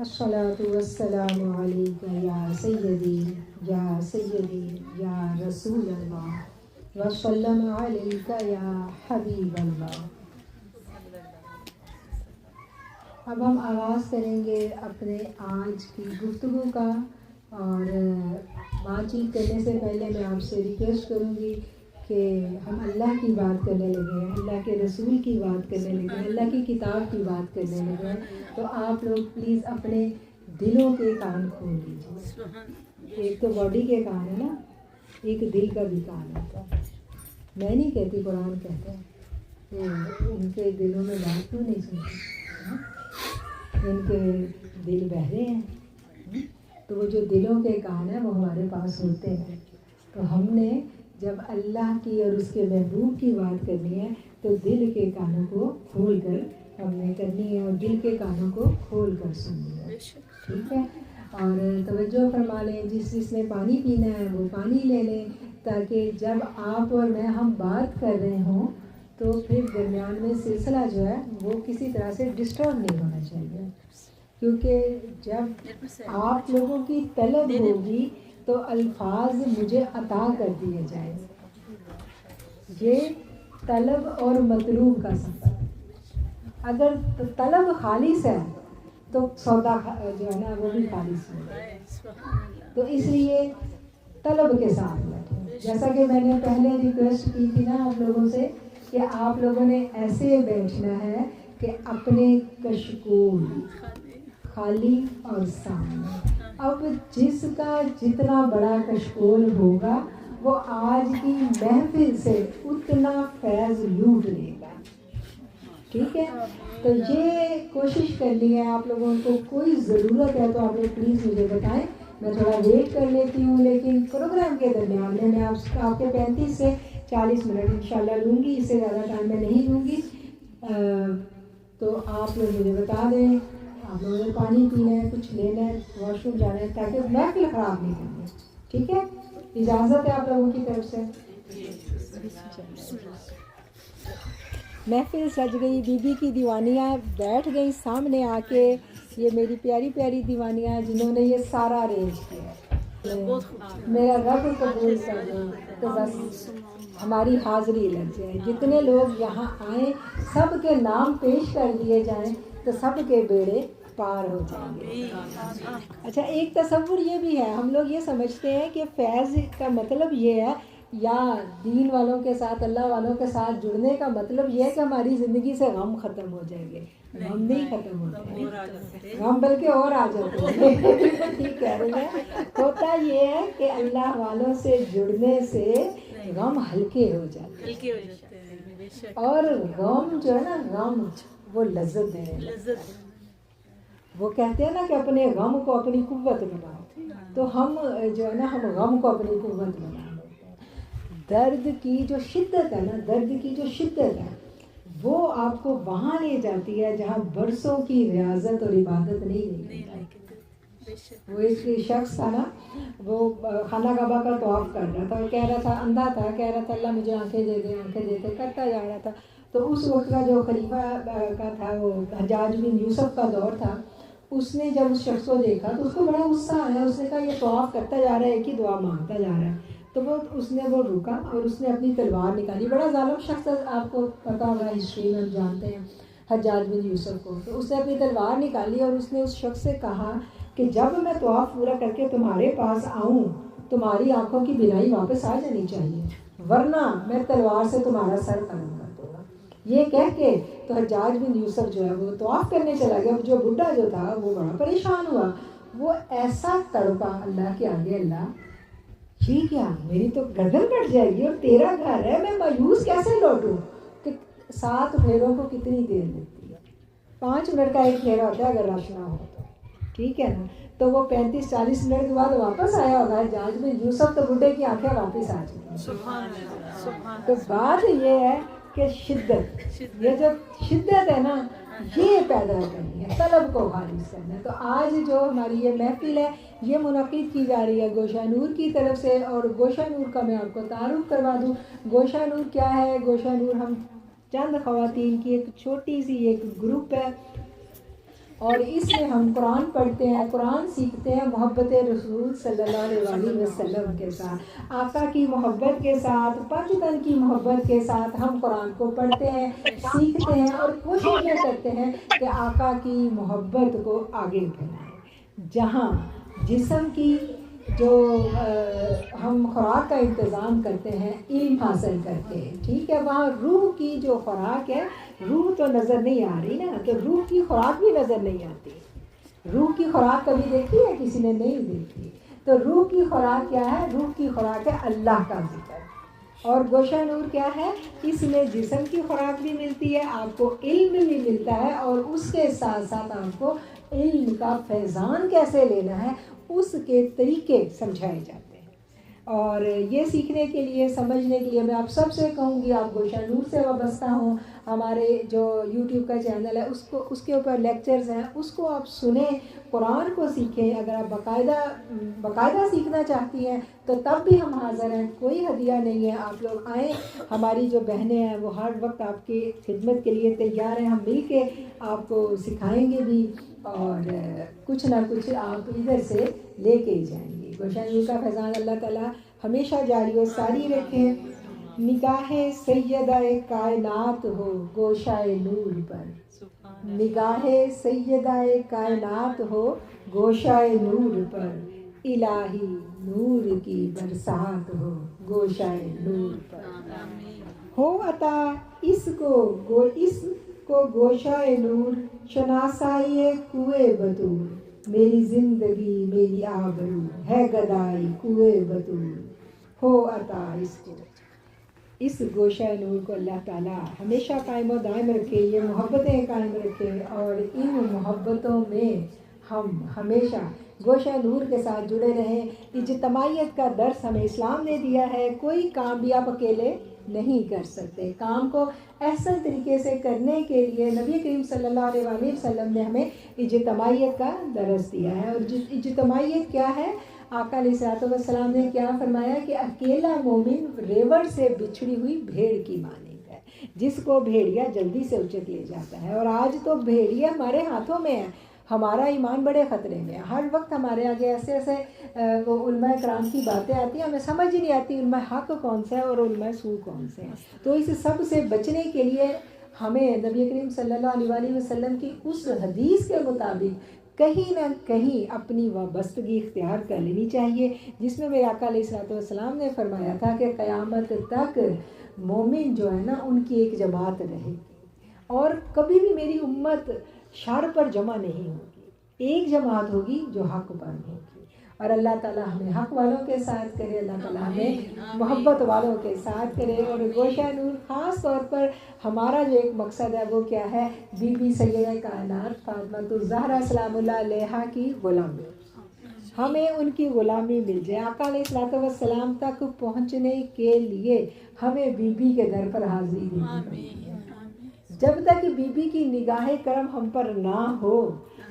الصلاۃ والسلام علیک یا سیدی یا رسول اللہ وسلم علیک یا حبیب اللہ۔ اب ہم آغاز کریں گے اپنے آج کی گفتگو کا، اور بات چیت کرنے سے پہلے میں آپ سے ریکویسٹ کروں گی کہ ہم اللہ کی بات کرنے لگے ہیں، اللہ کے رسول کی بات کرنے لگے ہیں، اللہ کی کتاب کی بات کرنے لگے ہیں، تو آپ لوگ پلیز اپنے دلوں کے کان کھول لیجیے۔ ایک تو باڈی کے کان ہے نا، ایک دل کا بھی کان ہوتا ہے۔ میں نہیں کہتی، قرآن کہتا ہے کہ ان کے دلوں میں بات کیوں نہیں سنتی، ان کے دل بہرے ہیں۔ تو وہ جو دلوں کے کان ہیں وہ ہمارے پاس ہوتے ہیں، تو ہم نے جب اللہ کی اور اس کے محبوب کی بات کرنی ہے تو دل کے کانوں کو کھول کر ہم نے کرنی ہے، اور دل کے کانوں کو کھول کر سننی ہے، ٹھیک ہے؟ اور توجہ فرما لیں، جس نے پانی پینا ہے وہ پانی لے لیں، تاکہ جب آپ اور میں ہم بات کر رہے ہوں تو پھر درمیان میں سلسلہ جو ہے وہ کسی طرح سے ڈسٹرب نہیں ہونا چاہیے، کیونکہ جب آپ لوگوں کی طلب ہوگی تو الفاظ مجھے عطا کر دیے جائیں۔ یہ طلب اور مطلوب کا سفر ہے۔ اگر طلب خالص ہے تو سودا جو ہے نا وہ بھی خالص ہے، تو اس لیے طلب کے ساتھ بیٹھیں۔ جیسا کہ میں نے پہلے ریکویسٹ کی تھی نا آپ لوگوں سے کہ آپ لوگوں نے ایسے بیٹھنا ہے کہ اپنے کشکول خالی اور سامنے۔ اب جس کا جتنا بڑا کشکول ہوگا وہ آج کی محفل سے اتنا فیض لوٹ لے گا، ٹھیک ہے؟ تو یہ کوشش کرنی ہے آپ لوگوں کو۔ کوئی ضرورت ہے تو آپ لوگ پلیز مجھے بتائیں، میں تھوڑا ویٹ کر لیتی ہوں، لیکن پروگرام کے درمیان میں آپ کے 35 سے 40 منٹ انشاءاللہ لوں گی، اس سے زیادہ ٹائم میں نہیں لوں گی۔ تو آپ لوگ مجھے بتا دیں، آپ لوگوں نے پانی پینا ہے، کچھ لینا ہے، واش روم جانا ہے، تاکہ محفل خراب نہیں کرنی، ٹھیک ہے؟ اجازت ہے آپ لوگوں کی طرف سے؟ محفل سج گئی، بی بی کی دیوانیاں بیٹھ گئی سامنے آ کے، یہ میری پیاری پیاری دیوانیاں جنہوں نے یہ سارا ارینج کیا، میرا رب قبول کر دے تو بس ہماری حاضری لگ جائے۔ جتنے لوگ یہاں آئیں سب کے نام پیش کر دیے جائیں تو سب کے بیڑے پار ہو جائیں گے۔ اچھا، ایک تصور یہ بھی ہے، ہم لوگ یہ سمجھتے ہیں کہ فیض کا مطلب یہ ہے، یا دین والوں کے ساتھ، اللہ والوں کے ساتھ جڑنے کا مطلب یہ ہے کہ ہماری زندگی سے غم ختم ہو جائیں گے۔ غم نہیں ختم ہوتے ہیں، غم بلکہ اور آ جاتے ہیں، ٹھیک کہہ رہے ہیں۔ ہوتا یہ ہے کہ اللہ والوں سے جڑنے سے غم ہلکے ہو جاتے ہیں، اور غم جو ہے نا، غم وہ لذت دے، وہ کہتے ہیں نا کہ اپنے غم کو اپنی قوت بناؤ، تو ہم جو ہے نا ہم غم کو اپنی قوت بنا لیتے ہیں۔ درد کی جو شدت ہے نا، درد کی جو شدت ہے وہ آپ کو وہاں لے جاتی ہے جہاں برسوں کی ریاضت اور عبادت نہیں لے جاتی۔ وہ ایک شخص تھا نا، وہ خانہ کعبہ کا طواف کر رہا تھا، اور کہہ رہا تھا، اندھا تھا، کہہ رہا تھا اللہ مجھے آنکھیں دے دے، آنکھیں دے دے، کرتا جا رہا تھا۔ تو اس وقت کا جو خلیفہ کا تھا وہ حجاج بن یوسف کا دور تھا، اس نے جب اس شخص کو دیکھا تو اس کو بڑا غصہ آیا، اس نے کہا یہ طواف کرتا جا رہا ہے، ایک ہی دعا مانگتا جا رہا ہے۔ تو اس نے رکا اور اس نے اپنی تلوار نکالی، بڑا ظالم شخص آپ کو پتا ہوگا، ہسٹری میں ہم جانتے ہیں حجاج بن یوسف کو۔ تو اس نے اپنی تلوار نکالی اور اس نے اس شخص سے کہا کہ جب میں طواف پورا کر کے تمہارے پاس آؤں تمہاری آنکھوں کی بینائی واپس آ جانی چاہیے، ورنہ میں تلوار سے تمہارا سر قلم کر دوں گا۔ یہ کہہ کے تو حجاج بن یوسف جو ہے وہ طواف کرنے چلا گیا۔ جو بڈھا جو تھا وہ بڑا پریشان ہوا، وہ ایسا تڑپا اللہ کے آگے، اللہ یہ کیا، میری تو گردن کٹ جائے گی اور تیرا گھر ہے، میں مایوس کیسے لوٹوں؟ کہ 7 پھیروں کو کتنی دیر لگتی ہے؟ 5 منٹ کا ایک پھیرا ہوتا ہے اگر رش نہ ہو تو، ٹھیک ہے نا؟ تو وہ 35-40 منٹ کے بعد واپس آیا ہوگا حجاج بن یوسف، تو بڈھے کی آنکھیں واپس آ چکی ہیں۔ تو بات یہ ہے کہ شدت، یہ جو شدت ہے نا یہ پیدا کرنی ہے، طلب کو خالص کرنا ہے۔ تو آج جو ہماری یہ محفل ہے یہ منعقد کی جا رہی ہے گوشہ نور کی طرف سے، اور گوشہ نور کا میں آپ کو تعارف کروا دوں۔ گوشہ نور کیا ہے؟ گوشہ نور ہم چند خواتین کی ایک چھوٹی سی ایک گروپ ہے، اور اس میں ہم قرآن پڑھتے ہیں، قرآن سیکھتے ہیں محبت رسول صلی اللہ علیہ وسلم کے ساتھ، آقا کی محبت کے ساتھ، پاک تن کی محبت کے ساتھ ہم قرآن کو پڑھتے ہیں، سیکھتے ہیں اور کوشش یہ کرتے ہیں کہ آقا کی محبت کو آگے بڑھائیں۔ جہاں جسم کی جو ہم خوراک کا انتظام کرتے ہیں علم حاصل کر کے، ٹھیک ہے، وہاں روح کی جو خوراک ہے، روح تو نظر نہیں آ رہی نا، تو روح کی خوراک بھی نظر نہیں آتی۔ روح کی خوراک کبھی دیکھی ہے؟ کسی نے نہیں دیکھی۔ تو روح کی خوراک کیا ہے؟ روح کی خوراک ہے اللہ کا ذکر، اور گوشہ نور کیا ہے؟ اس میں جسم کی خوراک بھی ملتی ہے، آپ کو علم بھی ملتا ہے، اور اس کے ساتھ ساتھ آپ کو علم کا فیضان کیسے لینا ہے اس کے طریقے سمجھائے جاتے ہیں۔ اور یہ سیکھنے کے لیے، سمجھنے کے لیے میں آپ سب سے کہوں گی، آپ گوشہ نور سے وابستہ ہوں، ہمارے جو یوٹیوب کا چینل ہے اس کے اوپر لیکچرز ہیں، اس کو آپ سنیں، قرآن کو سیکھیں۔ اگر آپ باقاعدہ سیکھنا چاہتی ہیں تو تب بھی ہم حاضر ہیں، کوئی ہدیہ نہیں ہے، آپ لوگ آئیں، ہماری جو بہنیں ہیں وہ ہر وقت آپ کی خدمت کے لیے تیار ہیں، ہم مل کے آپ کو سکھائیں گے بھی، اور کچھ نہ کچھ آپ ادھر سے لے کے ہی جائیں گے۔ گوشہ نور کا فیضان اللہ تعالیٰ ہمیشہ جاری و ساری رکھیں۔ نگاہ سیدہ کائنات ہو گوشہ نور پر، نگاہ سیدہ کائنات ہو گوشہ نور پر، الہی نور کی برسات ہو گوشہ نور پر، ہو عطا اس کو گوشہ نور، شناسائی کوئے بطور، میری زندگی میری آبرو ہے گدائی کوئے بطور، ہو عطا اس گوشہ نور کو اللہ تعالیٰ ہمیشہ قائم و دائم رکھے، یہ محبتیں قائم رکھے، اور ان محبتوں میں ہم ہمیشہ گوشہ نور کے ساتھ جڑے رہیں۔ اجتماعیت کا درس ہمیں اسلام نے دیا ہے، کوئی کام بھی آپ اکیلے نہیں کر سکتے، کام کو احسن طریقے سے کرنے کے لیے نبی کریم صلی اللہ علیہ وسلم نے ہمیں اجتماعیت کا درس دیا ہے۔ اور اجتماعیت کیا ہے؟ آقا علیہ الصلوۃ والسلام نے کیا فرمایا کہ اکیلا مومن ریوڑ سے بچھڑی ہوئی بھیڑ کی مانند ہے، جس کو بھیڑیا جلدی سے اچک لے جاتا ہے۔ اور آج تو بھیڑیا ہمارے ہاتھوں میں ہے، ہمارا ایمان بڑے خطرے میں ہے، ہر وقت ہمارے آگے ایسے وہ علماء کرام کی باتیں آتی ہیں، ہمیں سمجھ ہی نہیں آتی علماء حق کون سا ہے اور علماء سو کون سے ہیں۔ تو اس سب سے بچنے کے لیے ہمیں نبی کریم صلی اللہ علیہ وسلم کی اس حدیث کے مطابق کہیں نہ کہیں اپنی وابستگی اختیار کر لینی چاہیے، جس میں میرے آقا علیہ الصلوۃ والسلام نے فرمایا تھا کہ قیامت تک مومن جو ہے نا ان کی ایک جماعت رہے گی، اور کبھی بھی میری امت شر پر جمع نہیں ہوگی، ایک جماعت ہوگی جو حق پر ہوگی۔ اور اللہ تعالیٰ ہمیں حق والوں کے ساتھ کرے، اللہ تعالیٰ ہمیں محبت والوں کے ساتھ کرے۔ اور گوشہ نور خاص طور پر ہمارا جو ایک مقصد ہے وہ کیا ہے؟ بی بی سیدہ کائنات فاطمہ الزہرا سلام اللہ علیہا کی غلامی، ہمیں ان کی غلامی مل جائے۔ آقا علیہ الصلوۃ والسلام تک پہنچنے کے لیے ہمیں بی بی کے در پر حاضری دینی پڑے گی۔ جب تک بی بی کی نگاہ کرم ہم پر نہ ہو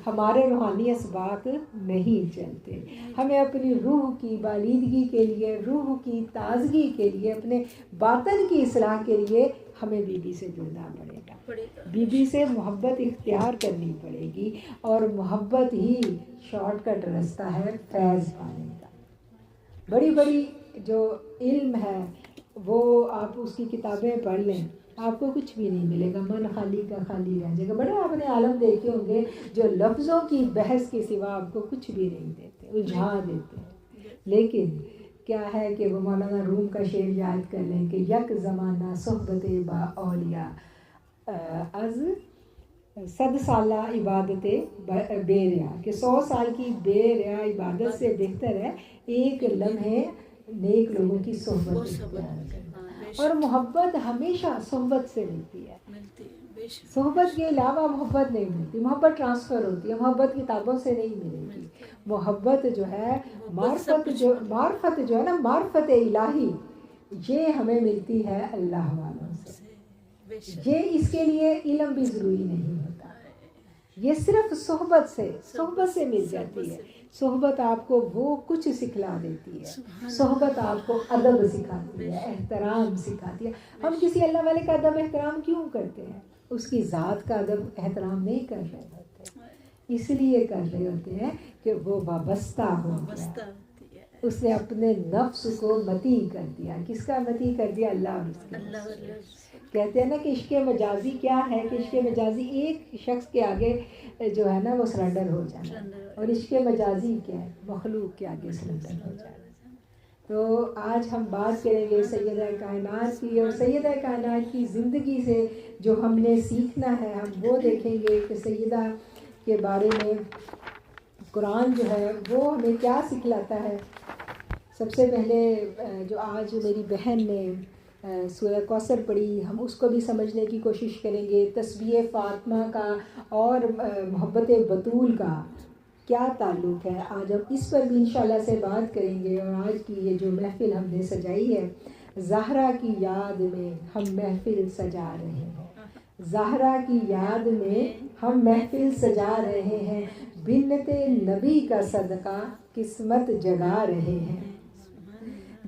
ہمارے روحانی اسباق نہیں چلتے۔ ہمیں اپنی روح کی بالیدگی کے لیے، روح کی تازگی کے لیے، اپنے باطن کی اصلاح کے لیے ہمیں بی بی سے جڑنا پڑے گا، بی بی سے محبت اختیار کرنی پڑے گی، اور محبت ہی شارٹ کٹ راستہ ہے فیض پانے کا۔ بڑی بڑی جو علم ہے وہ آپ اس کی کتابیں پڑھ لیں، آپ کو کچھ بھی نہیں ملے گا، من خالی کا خالی رہ جائے گا۔ بڑے آپ نے عالم دیکھے ہوں گے جو لفظوں کی بحث کے سوا آپ کو کچھ بھی نہیں دیتے، الجھا دیتے ہیں۔ لیکن کیا ہے کہ وہ مولانا روم کا شعر یاد کر لیں کہ یک زمانہ صحبت با اولیاء از 100 سالہ عبادت بے ریا، کہ 100 سال کی بے ریا عبادت سے بہتر ہے ایک لمحے نیک لوگوں کی صحبت اختیار کرنا۔ اور محبت ہمیشہ صحبت سے ملتی ہے، صحبت کے علاوہ محبت نہیں ملتی، محبت ٹرانسفر ہوتی ہے، محبت کتابوں سے نہیں ملے گی۔ محبت جو ہے معرفت جو ہے نا، معرفت الہی، یہ ہمیں ملتی ہے اللہ والوں سے۔ یہ اس کے لیے علم بھی ضروری نہیں ہوتا، یہ صرف صحبت سے مل جاتی ہے۔ صحبت آپ کو وہ کچھ سکھلا دیتی ہے، صحبت آپ کو ادب سکھاتی ہے، احترام سکھاتی ہے۔ ہم کسی اللہ والے کا ادب احترام کیوں کرتے ہیں؟ اس کی ذات کا ادب احترام نہیں کر رہے ہوتے، اس لیے کر رہے ہوتے ہیں کہ وہ وابستہ ہو گیا، اس نے اپنے نفس کو متی کر دیا. کس کا متی کر دیا؟ اللہ اور اس کے. کہتے ہیں نا کہ عشق مجازی کیا ہے، کہ عشق مجازی ایک شخص کے آگے جو ہے نا وہ سرنڈر ہو جانا، اور عشق مجازی کیا ہے؟ مخلوق کے آگے سرنڈر ہو جانا. تو آج ہم بات کریں گے سیدہ کائنات کی، اور سیدہ کائنات کی زندگی سے جو ہم نے سیکھنا ہے ہم وہ دیکھیں گے کہ سیدہ کے بارے میں قرآن جو ہے وہ ہمیں کیا سکھلاتا ہے. سب سے پہلے جو آج میری بہن نے سورہ کوثر پڑھی، ہم اس کو بھی سمجھنے کی کوشش کریں گے. تسبیح فاطمہ کا اور محبت بطول کا کیا تعلق ہے، آج ہم اس پر بھی انشاءاللہ سے بات کریں گے. اور آج کی یہ جو محفل ہم نے سجائی ہے، زہرا کی یاد میں ہم محفل سجا رہے ہیں، زہرا کی یاد میں ہم محفل سجا رہے ہیں، بنت نبی کا صدقہ قسمت جگا رہے ہیں،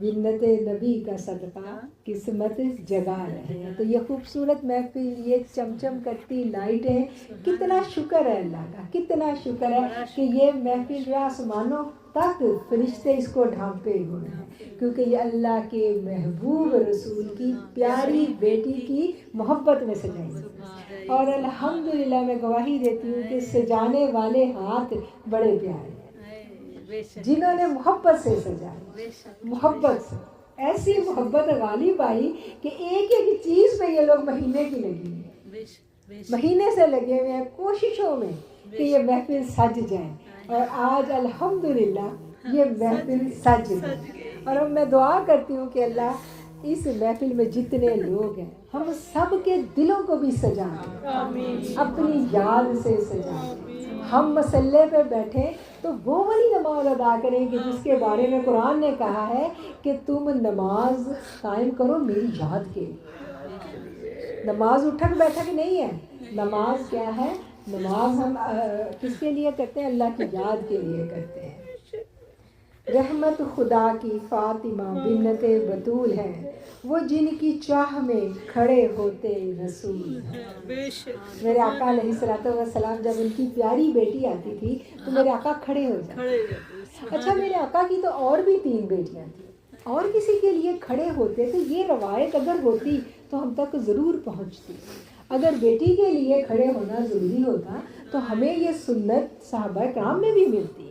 بنت نبی کا صدقہ قسمت جگا رہے ہیں. تو یہ خوبصورت محفل، یہ چمچم کرتی لائٹیں، کتنا شکر ہے اللہ کا، کتنا شکر ہے کہ یہ محفل جو آسمانوں تک فرشتے اس کو ڈھانپے ہوئے ہیں، کیونکہ یہ اللہ کے محبوب رسول کی پیاری بیٹی کی محبت میں سجائی ہے. اور الحمدللہ میں گواہی دیتی ہوں کہ سجانے والے ہاتھ بڑے پیارے ہیں، جنہوں نے محبت سے سجایا، محبت سے ایسی محبت غالب آئی کہ ایک ایک چیز پہ یہ لوگ مہینے کی لگی ہیں، مہینے سے لگے ہوئے ہیں کوششوں میں کہ یہ محفل سج جائے. اور آج الحمدللہ یہ محفل سج گئی. اور اب میں دعا کرتی ہوں کہ اللہ اس محفل میں جتنے لوگ ہیں ہم سب کے دلوں کو بھی سجا دیں، اپنی یاد سے سجا دیں. ہم مسلح پہ بیٹھیں تو وہ والی نماز ادا کریں کہ جس کے بارے میں قرآن نے کہا ہے کہ تم نماز قائم کرو میری یاد کے لیے. نماز اٹھک بیٹھک نہیں ہے، نماز کیا ہے؟ نماز ہم کس کے لیے کرتے ہیں؟ اللہ کی یاد کے لیے کرتے ہیں. رحمت خدا کی فاطمہ بنت بطول ہے، وہ جن کی چاہ میں کھڑے ہوتے رسول ہیں. میرے آقا علیہ الصلوۃ والسلام جب ان کی پیاری بیٹی آتی تھی تو میرے آقا کھڑے ہو جاتے. اچھا میرے آقا کی تو اور بھی 3 بیٹیاں تھیں، اور کسی کے لیے کھڑے ہوتے تو یہ روایت اگر ہوتی تو ہم تک ضرور پہنچتی. اگر بیٹی کے لیے کھڑے ہونا ضروری ہوتا تو ہمیں یہ سنت صحابہ کرام میں بھی ملتی.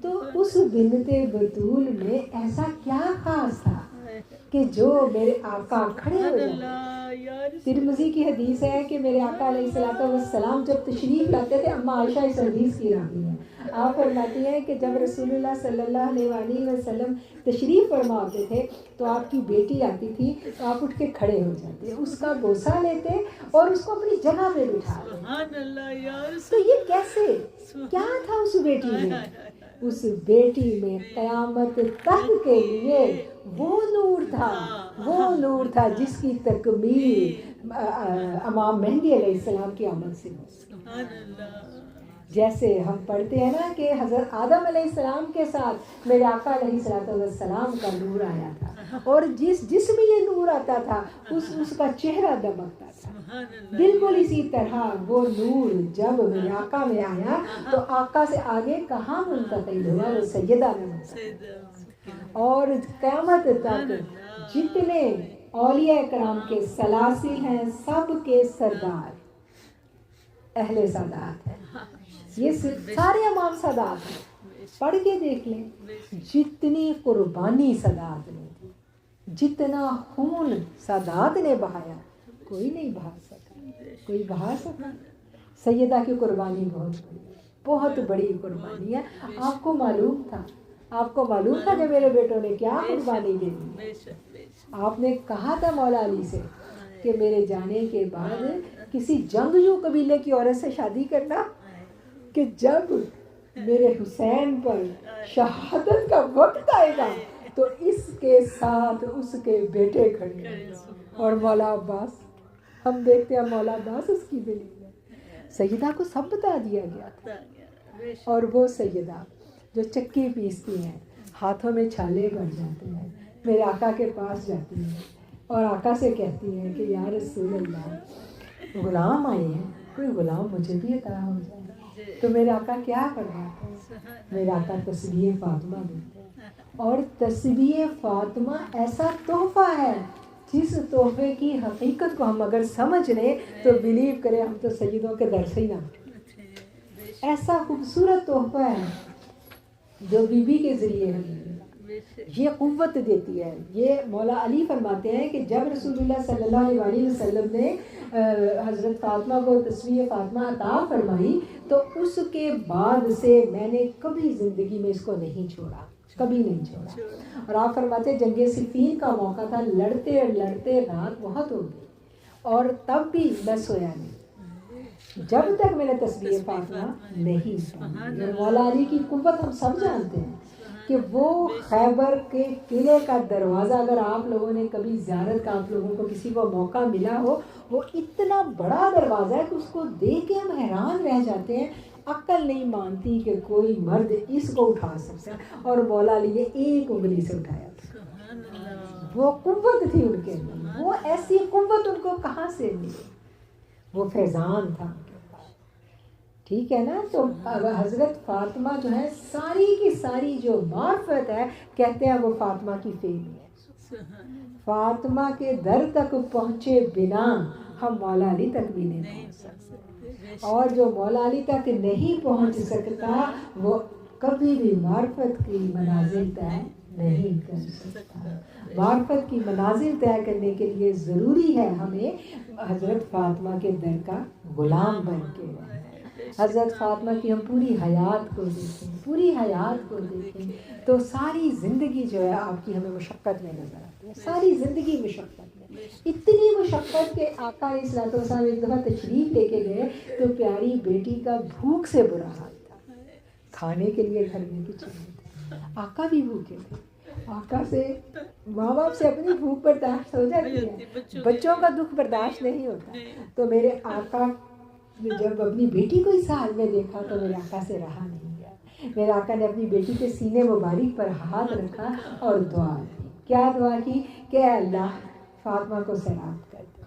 تو اس بنت بطول میں ایسا کیا خاص تھا کہ جو میرے آقا کھڑے ہو جاتے. ترمذی کی حدیث ہے کہ میرے آقا علیہ الصلوۃ والسلام جب تشریف لاتے تھے، اما عائشہ اس حدیث کی راوی ہیں، آپ فرماتی ہیں کہ جب رسول اللہ صلی اللہ علیہ وآلہ وسلم تشریف فرما ہوتے تھے تو آپ کی بیٹی آتی تھی تو آپ اٹھ کے کھڑے ہو جاتے، اس کا بوسہ لیتے اور اس کو اپنی جگہ پہ بٹھاتے. تو یہ کیسے، کیا تھا اس بیٹی میں؟ اس بیٹی میں قیامت تک کے لیے وہ نور تھا، وہ نور تھا جس کی تکمیل امام مہدی علیہ السلام کی آمد سے ہو. جیسے ہم پڑھتے ہیں نا کہ حضرت آدم علیہ السلام کے ساتھ میرے آقا علیہ الصلوۃ والسلام کا نور آیا تھا، اور جس میں یہ نور آتا تھا اس کا چہرہ دمکتا تھا. بالکل اسی طرح وہ نور جب میرے آقا میں آیا تو آقا سے آگے کہاں منتقل ہوا؟ وہ سیدہ میں منتقل. اور قیامت تک جتنے اولیاء کرام کے سلاسل ہیں سب کے سردار اہل سادات ہیں. یہ سارے امام سادات ہیں، پڑھ کے دیکھ لیں جتنی قربانی سادات نے دی، جتنا خون سادات نے بہایا کوئی نہیں بہا سکا، کوئی بہا سکا. سیدہ کی قربانی بہت بڑی قربانی ہے. آپ کو معلوم تھا، آپ کو معلوم تھا کہ میرے بیٹوں نے کیا قربانی دے دی. آپ نے کہا تھا مولا علی سے کہ میرے جانے کے بعد کسی جنگجو قبیلے کی عورت سے شادی کرنا، کہ جب میرے حسین پر شہادت کا وقت آئے گا تو اس کے ساتھ اس کے بیٹے کھڑے ہیں. اور مولا عباس، ہم دیکھتے ہیں مولا عباس اس کی دلیل ہے. سیدہ کو سب بتا دیا گیا تھا. اور وہ سیدہ جو چکی پیستی ہیں، ہاتھوں میں چھالے پڑ جاتے ہیں، میرے آقا کے پاس جاتی ہیں اور آقا سے کہتی ہیں کہ یا رسول اللہ غلام آئے ہیں، کوئی غلام مجھے بھی عطا ہو جائے. تو میرے آقا کیا فرماتے ہیں؟ میرے آقا تسبیح فاطمہ دیتے ہیں، اور تسبیح فاطمہ ایسا تحفہ ہے جس تحفے کی حقیقت کو ہم اگر سمجھ لیں تو بلیو کریں ہم تو سیدوں کے در سے ہی نہ اٹھیں۔ ایسا خوبصورت تحفہ ہے جو بی بی کے ذریعے ہمیں یہ قوت دیتی ہے۔ یہ مولا علی فرماتے ہیں کہ جب رسول اللہ صلی اللہ علیہ وسلم نے حضرت فاطمہ کو تسبیح فاطمہ عطا فرمائی تو اس کے بعد سے میں نے کبھی زندگی میں اس کو نہیں چھوڑا، کبھی نہیں چھوڑا۔ اور آپ فرماتے ہیں جنگ صفین کا موقع تھا، لڑتے لڑتے رات بہت ہو گئی اور تب بھی میں سویا نہیں جب تک میں نے تسبیح فاطمہ نہیں پڑھی۔ اور مولا علی کی قوت ہم سب جانتے ہیں کہ وہ خیبر کے قلعے کا دروازہ، اگر آپ لوگوں نے کبھی زیارت کا، آپ لوگوں کو کسی کو موقع ملا ہو، وہ اتنا بڑا دروازہ ہے کہ اس کو دیکھ کے ہم حیران رہ جاتے ہیں، عقل نہیں مانتی کہ کوئی مرد اس کو اٹھا سکتا ہے، اور مولا علی نے ایک انگلی سے اٹھایا تھا۔ وہ قوت تھی ان کے اندر، وہ ایسی قوت ان کو کہاں سے ملی؟ وہ فیضان تھا، ٹھیک ہے نا۔ تو حضرت فاطمہ جو ہے ساری کی ساری جو معرفت ہے، کہتے ہیں وہ فاطمہ کی فہمی ہے۔ فاطمہ کے در تک پہنچے بنا ہم مولا علی تک بھی نہیں پہنچ سکتے، اور جو مولا علی تک نہیں پہنچ سکتا وہ کبھی بھی معرفت کی منازل طے نہیں کر سکتا۔ معرفت کی منازل طے کرنے کے لیے ضروری ہے ہمیں حضرت فاطمہ کے در کا غلام بن کے رہنا۔ حضرت فاطمہ کی ہم پوری حیات کو دیکھیں، پوری حیات کو دیکھیں تو ساری زندگی جو ہے آپ کی ہمیں مشقت میں نظر آتی ہے، ساری زندگی مشقت میں، اتنی مشقت کہ آقا علیہ الصلوۃ والسلام ایک دفعہ تشریف لے کے گئے تو پیاری بیٹی کا بھوک سے برا حال تھا، کھانے کے لیے گھر میں کچھ نہیں تھا، آقا بھی بھوکے تھے۔ آقا سے، ماں باپ سے اپنی بھوک برداشت ہو جاتی ہے، بچوں کا دکھ برداشت نہیں ہوتا۔ تو میرے آقا جب اپنی بیٹی کو اس حال میں دیکھا تو میرے آقا سے رہا نہیں گیا، میرے آقا نے اپنی بیٹی کے سینے مبارک پر ہاتھ رکھا اور دعا کی۔ کیا دعا کی؟ کہ اللہ فاطمہ کو سیراب کر دے۔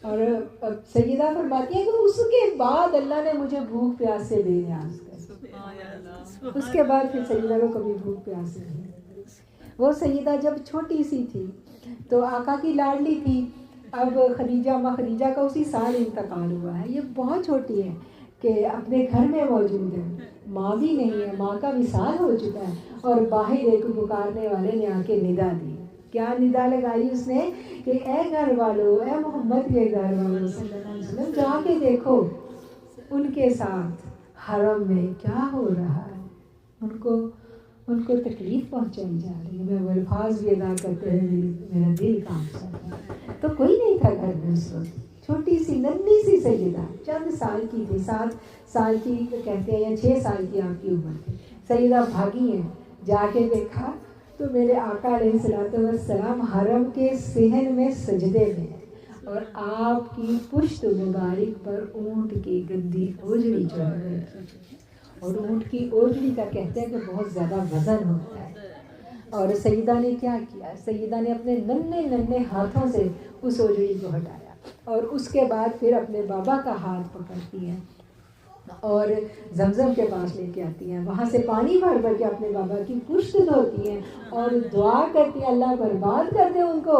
اور سیدہ فرماتی ہے کہ اس کے بعد اللہ نے مجھے بھوک پیاس سے بے نیاز کر دیا، اس کے بعد پھر سیدہ کو کبھی بھوک پیاس سے نہیں۔ وہ سیدہ جب چھوٹی سی تھی تو آقا کی لاڈلی تھی، اب خدیجہ، ماں خدیجہ کا اسی سال انتقال ہوا ہے، یہ بہت چھوٹی ہے کہ اپنے گھر میں موجود ہے، ماں بھی نہیں ہے، ماں کا وصال ہو چکا ہے، اور باہر ایک پکارنے والے نے آ کے ندا دی۔ کیا ندا لگائی اس نے؟ کہ اے گھر والو، اے محمد کے گھر والو صلی اللہ علیہ وسلم، جا کے دیکھو ان کے ساتھ حرم میں کیا ہو رہا ہے، ان کو تکلیف پہنچائی جا رہی ہے۔ میں وہ الفاظ بھی ادا کرتے ہیں، میرا دل کانپ جاتا ہے۔ تو کوئی نہیں تھا گھر میں اس وقت، چھوٹی سی ننھی سی سیدہ، چند سال کی تھی، 7 سال کی کہتے ہیں یا 6 سال کی آپ کی عمر تھی۔ سیدہ بھاگی ہیں، جا کے دیکھا تو میرے آقا علیہ الصلوۃ والسلام حرم کے صحن میں سجدے میں، اور آپ کی پشت مبارک پر اونٹ کی گندی اوجڑی جو ہے، اور اونٹ کی اوجڑی کا کہتے ہیں کہ بہت زیادہ وزن ہوتا ہے۔ اور سیدہ نے کیا کیا؟ سیدہ نے اپنے ننھے ہاتھوں سے اس اوجڑی کو ہٹایا، اور اس کے بعد پھر اپنے بابا کا ہاتھ پکڑتی ہیں اور زمزم کے پاس لے کے آتی ہیں، وہاں سے پانی بھر بھر کے اپنے بابا کی پشت دھوتی ہیں اور دعا کرتی ہیں، اللہ برباد کر دے ان کو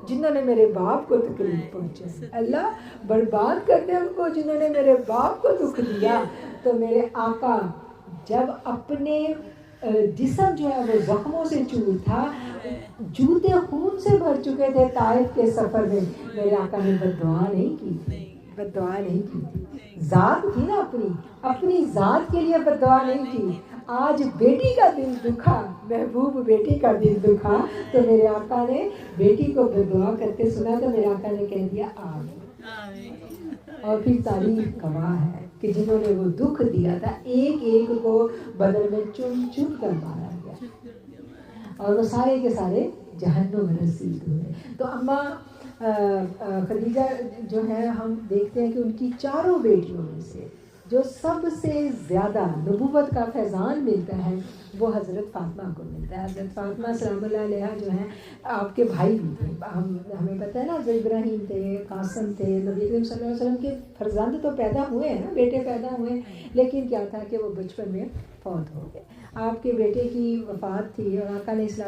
جنہوں نے میرے باپ کو تکلیف پہنچائی، اللہ برباد کر دے ان کو جنہوں نے میرے باپ کو دکھ دیا۔ تو میرے آقا جب اپنے جسم جو ہے وہ زخموں سے چور تھا، جوتے خون سے بھر چکے تھے طائف کے سفر میں، میرے آقا نے بد دعا نہیں کی تھی، بد دعا نہیں کی تھی، ذات تھی نا اپنی ذات کے لیے بد دعا نہیں کی۔ آج بیٹی کا دل دکھا، محبوب بیٹی کا دل دکھا، تو میرے آقا نے بیٹی کو بد دعا کرتے سنا تو میرے آقا نے کہہ دیا آمین۔ اور پھر تاریخ گواہ ہے کہ جنہوں نے وہ دکھ دیا تھا ایک ایک کو بدر میں چن چن کر مارا گیا، اور وہ سارے کے سارے جہنم میں رسید ہوئے۔ تو اماں خدیجہ جو ہے، ہم دیکھتے ہیں کہ ان کی 4 بیٹیوں میں سے جو سب سے زیادہ نبوت کا فیضان ملتا ہے وہ حضرت فاطمہ کو ملتا ہے. حضرت فاطمہ سلام اللہ علیہ جو ہیں آپ کے بھائی بھی تھے. ہمیں پتہ ہے نا حضرت ابراہیم تھے, قاسم تھے, نبی کریم صلی اللہ علیہ وسلم کے فرزند تو پیدا ہوئے ہیں نا, بیٹے پیدا ہوئے, لیکن کیا تھا کہ وہ بچپن میں فوت ہو گئے. آپ کے بیٹے کی وفات تھی اور آقا علیہ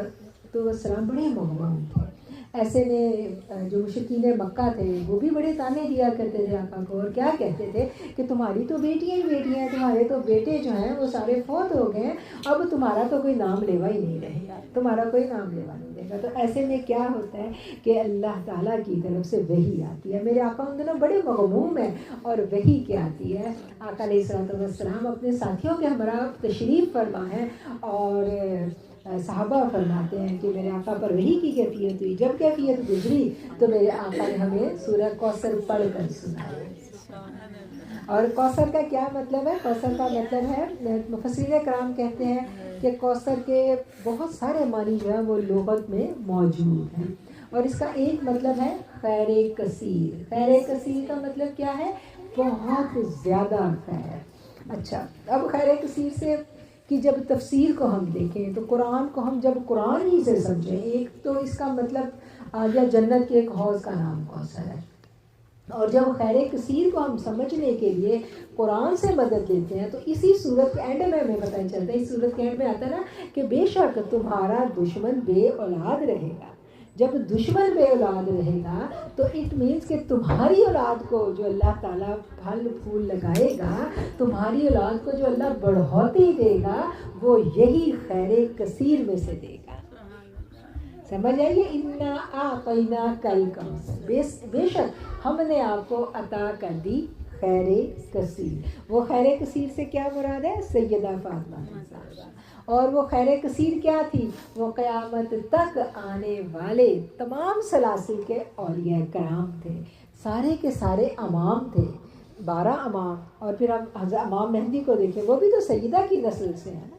السلام بڑے مغموم تھے. ایسے میں جو مشرکین مکہ تھے وہ بھی بڑے تانے دیا کرتے تھے آقا کو, اور کیا کہتے تھے کہ تمہاری تو بیٹیاں ہی بیٹیاں ہیں, تمہارے تو بیٹے جو ہیں وہ سارے فوت ہو گئے ہیں, اب تمہارا تو کوئی نام لیوا ہی نہیں رہے گا, تمہارا کوئی نام لیوا نہیں رہے گا. تو ایسے میں کیا ہوتا ہے کہ اللہ تعالیٰ کی طرف سے وحی آتی ہے. میرے آقا ان دنوں بڑے مغموم ہیں, اور وحی کیا آتی ہے, آقا علیہ السلام اپنے ساتھیوں کے ہمراہ تشریف فرما ہیں, اور صحابہ فرماتے ہیں کہ میرے آقا پر وحی کی کیفیت ہوئی. جب کیفیت گزری تو میرے آقا نے ہمیں سورہ کوثر پڑھ کر سنایا. اور کوثر کا کیا مطلب ہے؟ کوثر کا مطلب ہے, مفسرین کرام کہتے ہیں کہ کوثر کے بہت سارے معنی جو ہیں وہ لغت میں موجود ہیں, اور اس کا ایک مطلب ہے خیر کثیر. خیر کثیر کا مطلب کیا ہے؟ بہت زیادہ خیر. اچھا, اب خیر کثیر سے کہ جب تفسیر کو ہم دیکھیں تو قرآن کو ہم جب قرآن ہی سے سمجھیں, ایک تو اس کا مطلب آ گیا جنت کے ایک حوض کا نام کوثر ہے, اور جب خیر کثیر کو ہم سمجھنے کے لیے قرآن سے مدد لیتے ہیں تو اسی صورت کے اینڈ میں ہمیں پتہ چلتا ہے, اس صورت کے اینڈ میں آتا ہے نا کہ بے شک تمہارا دشمن بے اولاد رہے گا. جب دشمن بے اولاد رہے گا تو اٹ مینس کہ تمہاری اولاد کو جو اللہ تعالیٰ پھل پھول لگائے گا, تمہاری اولاد کو جو اللہ بڑھوتی دے گا, وہ یہی خیر کثیر میں سے دے گا. سمجھ آئیے, انا اعطینا کل کوثر, بے شک ہم نے آپ کو عطا کر دی خیر کثیر. وہ خیر کثیر سے کیا مراد ہے؟ سیدہ فاطمہ. اور وہ خیر کثیر کیا تھی؟ وہ قیامت تک آنے والے تمام سلاسل کے اولیاء کرام تھے, سارے کے سارے امام تھے, 12 امام. اور پھر اب حضرت امام مہدی کو دیکھیں, وہ بھی تو سیدہ کی نسل سے ہیں.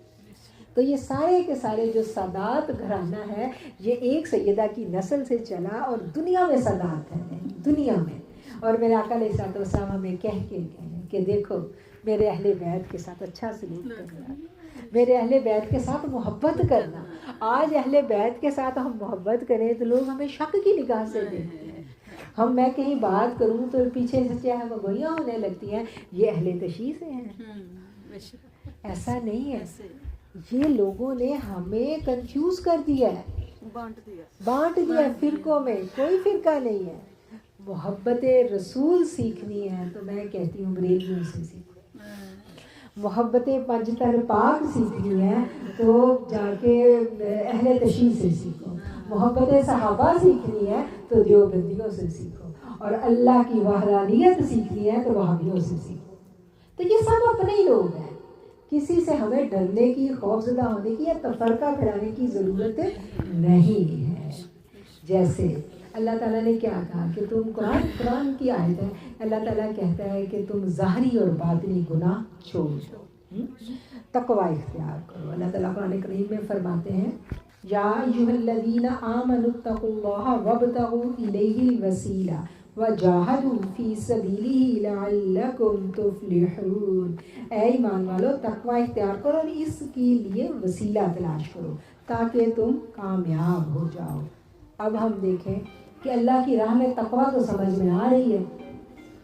تو یہ سارے کے سارے جو سادات گھرانہ ہے یہ ایک سیدہ کی نسل سے چلا, اور دنیا میں سادات ہیں, دنیا میں. اور میرے آقا علیہ السلام ہمیں کہہ کے کہ دیکھو میرے اہل بیت کے ساتھ اچھا سلوک کرنا, میرے اہل بیت کے ساتھ محبت کرنا. آج اہل بیت کے ساتھ ہم محبت کریں تو لوگ ہمیں شک کی نگاہ سے دیکھتے ہیں. میں کہیں بات کروں تو پیچھے سے چاہے وہ گوئیاں ہونے لگتی ہیں, یہ اہل تشیع سے ہیں. ایسا نہیں ہے, یہ لوگوں نے ہمیں کنفیوز کر دیا ہے, بانٹ دیا فرقوں میں. کوئی فرقہ نہیں ہے. محبت رسول سیکھنی ہے تو میں کہتی ہوں بریلویوں سے سیکھو. محبت پنجتن پاک سیکھنی ہے تو جا کے اہل تشیع سے سیکھو. محبت صحابہ سیکھنی ہے تو دیوبندیوں سے سیکھو. اور اللہ کی وحدانیت سیکھنی ہے تو وہابیوں سے سیکھو. تو یہ سب اپنے ہی لوگ ہیں, کسی سے ہمیں ڈرنے کی, خوفزدہ ہونے کی یا تفرقہ پھیلانے کی ضرورت نہیں ہے. جیسے اللہ تعالیٰ نے کیا کہا کہ تم قرآن کی آیت ہے, اللہ تعالیٰ کہتا ہے کہ تم ظاہری اور باطنی گناہ چھوڑ دو, تقوی اختیار کرو. اللہ تعالیٰ قرآن کریم میں فرماتے ہیں یا ایھا الذین آمنوا اتقوا اللہ وابتغوا الیہ الوسیلہ وجاہدوا فی سبیلہ لعلکم تفلحون. اے ایمان والو, تقوی اختیار کرو اور اس کے لیے وسیلہ تلاش کرو تاکہ تم کامیاب ہو جاؤ. اب ہم دیکھیں کہ اللہ کی راہ میں تقوی تو سمجھ میں آ رہی ہے,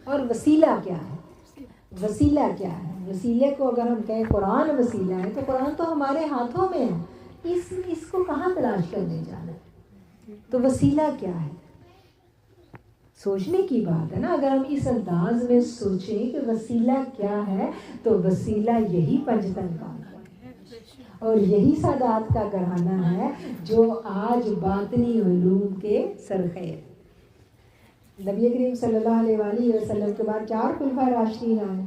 اور وسیلہ کیا ہے؟ وسیلہ کیا ہے؟ وسیلے کو اگر ہم کہیں قرآن وسیلہ ہے تو قرآن تو ہمارے ہاتھوں میں ہے, اس کو کہاں تلاش کرنے جانا ہے؟ تو وسیلہ کیا ہے؟ سوچنے کی بات ہے نا. اگر ہم اس انداز میں سوچیں کہ وسیلہ کیا ہے تو وسیلہ یہی پنجتن پاک ہے, اور یہی سادات کا گھرانہ ہے جو آج باطنی علوم کے سرخیر. نبی کریم صلی اللہ علیہ وآلہ وسلم کے بعد 4 خلفائے راشدین آئے.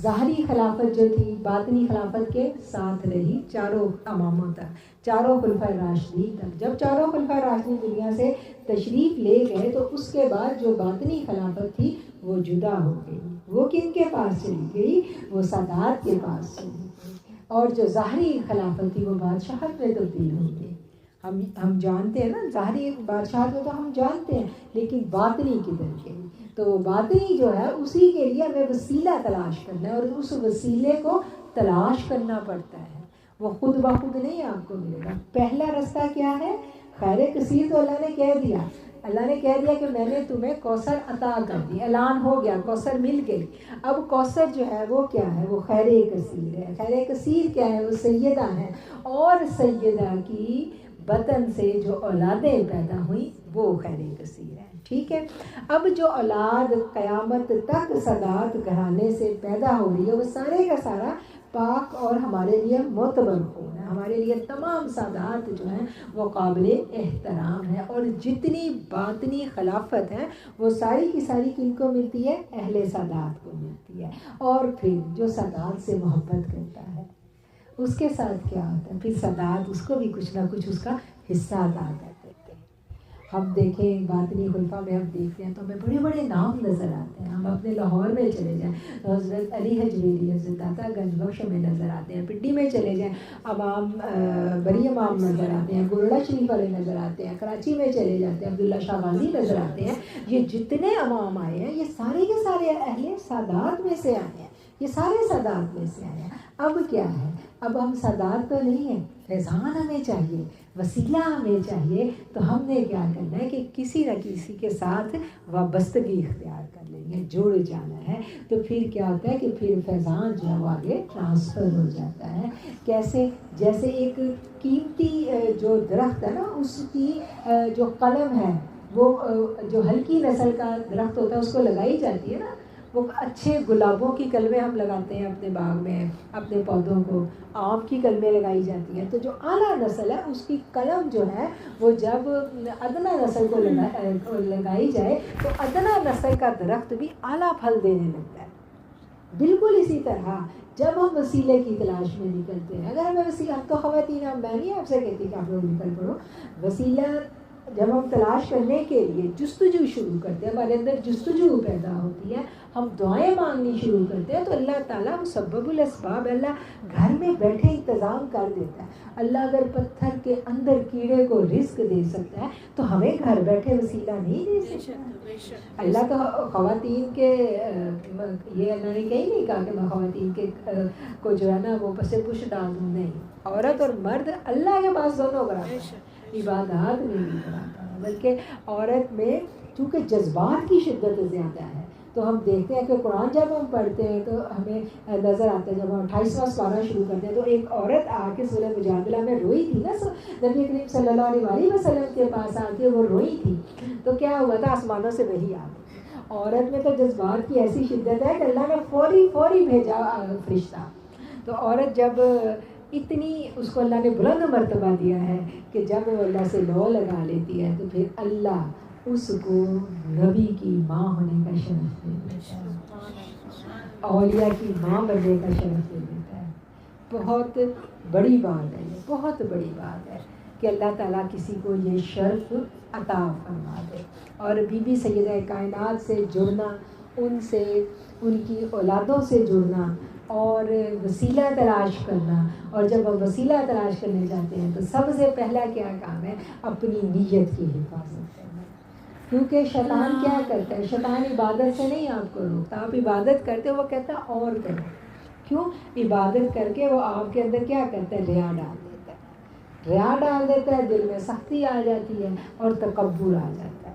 ظاہری خلافت جو تھی باطنی خلافت کے ساتھ رہی چاروں اماموں تک, چاروں خلفائے راشدین تک. جب چاروں خلفائے راشدین دنیا سے تشریف لے گئے تو اس کے بعد جو باطنی خلافت تھی وہ جدا ہو گئی. وہ کن کے پاس چلی گئی؟ وہ سادات کے پاس چلی گئی. اور جو ظاہری خلافت تھی وہ بادشاہت میں تبدیل ہو گئی. ہم جانتے ہیں نا، ظاہری بادشاہ کو تو ہم جانتے ہیں، لیکن باطنی کدھر کے، تو باطنی جو ہے اسی کے لیے ہمیں وسیلہ تلاش کرنا ہے، اور اس وسیلے کو تلاش کرنا پڑتا ہے، وہ خود بخود نہیں آپ کو ملے گا۔ پہلا رستہ کیا ہے؟ خیر کثیر تو اللہ نے کہہ دیا، اللہ نے کہہ دیا کہ میں نے تمہیں کوثر عطا کر دی، اعلان ہو گیا، کوثر مل گئی۔ اب کوثر جو ہے وہ کیا ہے؟ وہ خیر کثیر ہے۔ خیر کثیر کیا ہے؟ وہ سیدہ ہے، اور سیدہ کی بطن سے جو اولادیں پیدا ہوئیں وہ خیر کثیر ہے، ٹھیک ہے۔ اب جو اولاد قیامت تک سادات گھرانے سے پیدا ہو رہی ہے، وہ سارے کا سارا پاک اور ہمارے لیے معتبر خون ہے، ہمارے لیے تمام سادات جو ہیں وہ قابل احترام ہے، اور جتنی باطنی خلافت ہے وہ ساری کی ساری کن کو ملتی ہے؟ اہل سادات کو ملتی ہے۔ اور پھر جو سادات سے محبت کرتا ہے اس کے ساتھ کیا ہوتا ہے؟ پھر سادات اس کو بھی کچھ نہ کچھ اس کا حصہ ادا کر دیتے ہیں۔ ہم دیکھیں باطنی خلفاء میں ہم دیکھتے ہیں تو ہمیں بڑے بڑے نام نظر آتے ہیں، ہم اپنے لاہور میں چلے جائیں تو حضرت علی حجویری، حضرت داتا گنج بخش میں نظر آتے ہیں، پنڈی میں چلے جائیں امام بری امام نظر آتے ہیں، گولڑا شریف والے نظر آتے ہیں، کراچی میں چلے جاتے ہیں عبداللہ شاہ غازی نظر آتے ہیں۔ یہ جتنے امام آئے ہیں یہ سارے کے سارے اہل سادات میں سے آئے ہیں، یہ سارے سادات میں سے آئے ہیں۔ اب کیا ہے؟ اب ہم سادات تو نہیں ہیں، فیضان ہمیں چاہیے، وسیلہ ہمیں چاہیے، تو ہم نے کیا کرنا ہے کہ کسی نہ کسی کے ساتھ وابستگی اختیار کر لیں گے، جڑ جانا ہے۔ تو پھر کیا ہوتا ہے کہ پھر فیضان جو ہے وہ آگے ٹرانسفر ہو جاتا ہے۔ کیسے؟ جیسے ایک قیمتی جو درخت ہے نا، اس کی جو قلم ہے وہ جو ہلکی نسل کا درخت ہوتا ہے اس کو لگائی جاتی ہے نا، وہ اچھے گلابوں کی کلمیں ہم لگاتے ہیں اپنے باغ میں، اپنے پودوں کو، آم کی کلمیں لگائی جاتی ہیں، تو جو اعلیٰ نسل ہے اس کی قلم جو ہے وہ جب ادنا نسل کو لگائی جائے تو ادنا نسل کا درخت بھی اعلیٰ پھل دینے لگتا ہے۔ بالکل اسی طرح جب ہم وسیلے کی تلاش میں نکلتے ہیں، اگر ہمیں وسیلہ، ہم تو خواتین، میں نہیں آپ سے کہتی کہ آپ لوگ نکل پڑو، وسیلہ جب ہم تلاش کرنے کے لیے جستجو شروع کرتے ہیں، ہمارے اندر جستجو پیدا ہوتی ہے، ہم دعائیں مانگنی شروع کرتے ہیں، تو اللہ تعالیٰ مسبب الاسباب، اللہ گھر میں بیٹھے انتظام کر دیتا ہے۔ اللہ اگر پتھر کے اندر کیڑے کو رزق دے سکتا ہے تو ہمیں گھر بیٹھے وسیلہ نہیں دے سکتا؟ اللہ تو خواتین کے یہ اللہ نے کہیں نہیں کہا کہ میں خواتین کے کو جو ہے نا وہ پس پش ڈال دوں، نہیں، عورت اور مرد اللہ کے پاس دونوں برابر ہیں، عبادات میں نہیں کراتا ہے، بلکہ عورت میں چونکہ جذبات کی شدت زیادہ ہے، تو ہم دیکھتے ہیں کہ قرآن جب ہم پڑھتے ہیں تو ہمیں نظر آتا ہے، جب ہم 28واں پارہ شروع کرتے ہیں تو ایک عورت آ کے سورہ مجادلہ میں روئی تھی نا، نبی کریم صلی اللہ علیہ وسلم کے پاس آ کے وہ روئی تھی، تو کیا ہوا تھا؟ آسمانوں سے وحی آ گئی۔ عورت میں تو جذبات کی ایسی شدت ہے کہ اللہ نے فوری بھیجا فرشتہ، تو عورت جب اتنی، اس کو اللہ نے بلند مرتبہ دیا ہے کہ جب وہ اللہ سے لو لگا لیتی ہے تو پھر اللہ اس کو نبی کی ماں ہونے کا شرف دے دیتا ہے، اولیاء کی ماں بننے کا شرف دے دیتا ہے۔ بہت بڑی بات ہے، یہ بہت بڑی بات ہے کہ اللہ تعالیٰ کسی کو یہ شرف عطا فرما دے۔ اور بی بی سیدہ کائنات سے جڑنا، ان سے، ان کی اولادوں سے جڑنا اور وسیلہ تلاش کرنا، اور جب ہم وسیلہ تلاش کرنے جاتے ہیں تو سب سے پہلا کیا کام ہے؟ اپنی نیت کی حفاظت کرنا، کیونکہ شیطان کیا کرتا ہے؟ شیطان عبادت سے نہیں آپ کو روکتا، آپ عبادت کرتے وہ کہتا ہے اور کرو، کیوں؟ عبادت کر کے وہ آپ کے اندر کیا کرتا ہے؟ ریا ڈال دیتا ہے، ریا ڈال دیتا ہے، دل میں سختی آ جاتی ہے اور تکبر آ جاتا ہے۔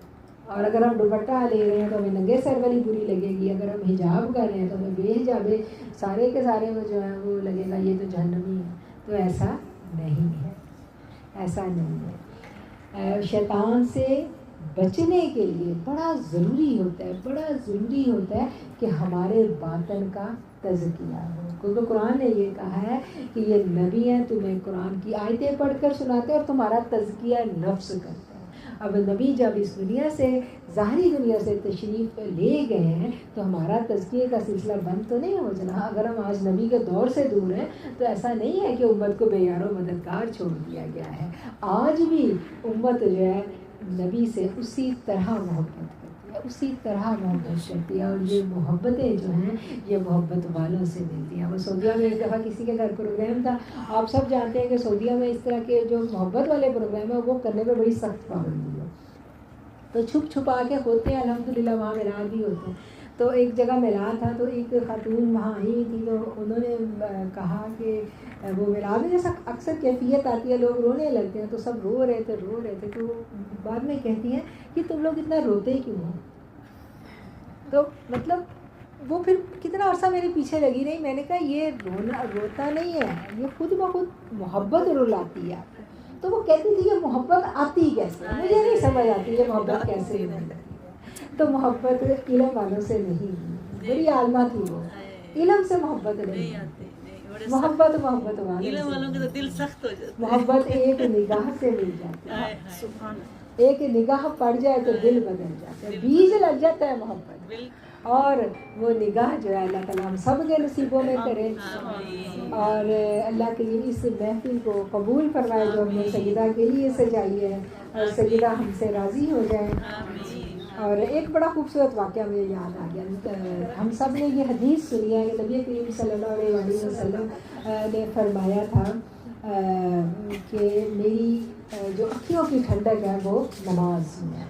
اور اگر ہم دوپٹہ لے رہے ہیں تو ہمیں ننگے سر والی بری لگے گی، اگر ہم حجاب کر رہے ہیں تو ہمیں بے حجابے سارے کے سارے وہ جو ہے وہ لگے گا یہ تو جہنمی ہے۔ تو ایسا نہیں ہے، ایسا نہیں ہے۔ شیطان سے بچنے کے لیے بڑا ضروری ہوتا ہے کہ ہمارے باطن کا تزکیہ ہو، کیونکہ قرآن نے یہ کہا ہے کہ یہ نبی ہیں، تمہیں قرآن کی آیتیں پڑھ کر سناتے ہیں اور تمہارا تزکیہ نفس کرتے ہیں۔ اب نبی جب اس دنیا سے، ظاہری دنیا سے تشریف لے گئے ہیں تو ہمارا تزکیے کا سلسلہ بند تو نہیں ہو جانا۔ اگر ہم آج نبی کے دور سے دور ہیں تو ایسا نہیں ہے کہ امت کو بے یار و مددگار چھوڑ دیا گیا ہے، آج بھی امت جو ہے نبی سے اسی طرح محبت کرتی اسی طرح محبت کرتی ہے. اور یہ محبتیں جو ہیں یہ محبت والوں سے ملتی ہیں. وہ سعودیہ میں ایک دفعہ کسی کے گھر پروگرام تھا. آپ سب جانتے ہیں کہ سعودیہ میں اس طرح کے جو محبت والے پروگرام ہیں وہ کرنے پہ بڑی سخت پابندی ہے. تو چھپ چھپا کے ہوتے ہیں الحمدللہ, وہاں میلاد بھی ہوتے ہیں. تو ایک جگہ میلاد تھا تو ایک خاتون وہاں آئی تھی تو انہوں نے کہا کہ وہ میلاد میں جیسا اکثر کیفیت آتی ہے, لوگ رونے لگتے ہیں, تو سب رو رہے تھے. تو بعد میں کہتی ہیں کہ تم لوگ اتنا روتے کیوں ہو؟ تو مطلب وہ پھر کتنا عرصہ میرے پیچھے لگی رہی. میں نے کہا یہ روتا نہیں ہے, یہ خود بخود محبت رلاتی ہے. تو وہ کہتی تھی یہ محبت آتی کیسے, مجھے نہیں سمجھ آتی یہ محبت کیسے ملتی ہے. تو محبت علم والوں سے نہیں, بڑی عالمہ تھی وہ, علم سے محبت نہیں آتی. محبت والوں کے تو دل سخت ہو جاتا ہے. محبت ایک نگاہ سے مل جاتی ہے, ایک نگاہ پڑ جائے تو دل بدل جاتا ہے, بیج لگ جاتا ہے محبت. اور وہ نگاہ جو ہے اللہ تعالیٰ ہم سب کے نصیبوں میں کرے, اور اللہ کے لیے اس محفل کو قبول فرمائے جو ہم نے سیدہ کے لیے سجائی ہے, اور سیدہ ہم سے راضی ہو جائیں. اور ایک بڑا خوبصورت واقعہ مجھے یاد آ گیا. ہم سب نے یہ حدیث سنی ہے کہ نبی کریم صلی اللہ علیہ وسلم نے فرمایا تھا کہ میری جو اکھیوں کی ٹھنڈک ہے وہ نماز میں ہے.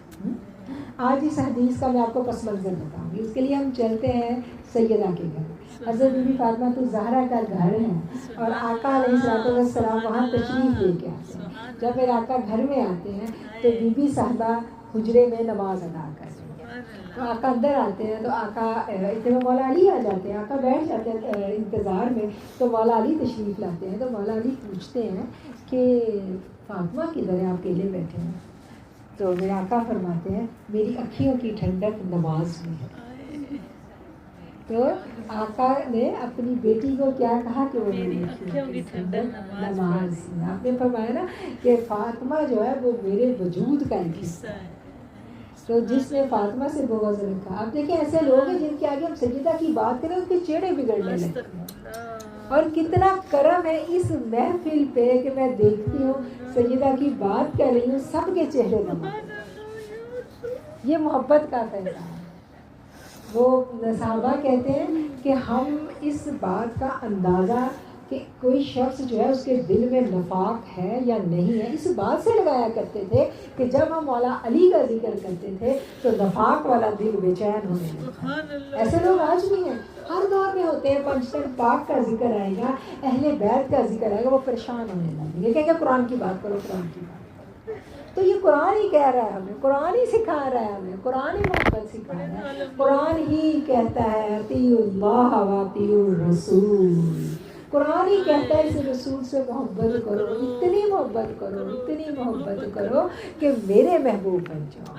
آج اس حدیث کا میں آپ کو پس منظر بتاؤں گی. اس کے لیے ہم چلتے ہیں سیدہ کے گھر. حضرت بی بی فاطمہ الزہرا کا گھر ہے, اور آقا علیہ السلام وہاں تشریف لے کے آتے ہیں. جب میرے آقا گھر میں آتے ہیں تو بی بی صاحبہ حجرے میں نماز ادا کرتے ہیں. تو آقا اندر آتے ہیں تو آقا اتنے میں مولا علی آ جاتے ہیں. آقا بیٹھ جاتے ہیں انتظار میں, تو مولا علی تشریف لاتے ہیں. تو مولا علی پوچھتے ہیں کہ فاطمہ کدھر ہے, آپ اکیلے بیٹھے ہیں؟ تو میرے آقا فرماتے ہیں میری اکھیوں کی ٹھنڈک نماز میں ہے. تو آقا نے اپنی بیٹی کو کیا کہا کہ وہ میری اکھیوں کی ٹھنڈک نماز میں. آپ نے فرمایا نا کہ فاطمہ جو ہے وہ میرے وجود کا ایک حصہ ہے. تو جس نے فاطمہ سے بغض رکھا, آپ دیکھیں ایسے لوگ ہیں جن کے آگے ہم سجدہ کی بات کریں ان کے چہرے بگڑنے لگتے ہیں. اور کتنا کرم ہے اس محفل پہ کہ میں دیکھتی ہوں سیدہ کی بات کر رہی ہوں, سب کے چہرے نما. یہ محبت کا پیغام ہے. وہ صحابہ کہتے ہیں کہ ہم اس بات کا اندازہ کہ کوئی شخص جو ہے اس کے دل میں نفاق ہے یا نہیں ہے اس بات سے لگایا کرتے تھے کہ جب ہم مولا علی کا ذکر کرتے تھے تو نفاق والا دل بے چین ہونے لگتا. ایسے لوگ آج بھی ہیں, ہر دور میں ہوتے ہیں. پنجتن پاک کا ذکر آئے گا, اہل بیت کا ذکر آئے گا, وہ پریشان ہونے لگیں گے, کہیں گے قرآن کی بات کرو, قرآن کی بات. تو یہ قرآن ہی کہہ رہا ہے ہمیں, قرآن ہی سکھا رہا ہے ہمیں, قرآن ہی محبت سکھا رہا ہے. قرآن ہی کہتا ہے اطیعوا اللہ واطیعوا الرسول. قرآن ہی کہتا ہے اس رسول سے محبت کرو, اتنی محبت کرو, اتنی محبت کرو کہ میرے محبوب بن جاؤ.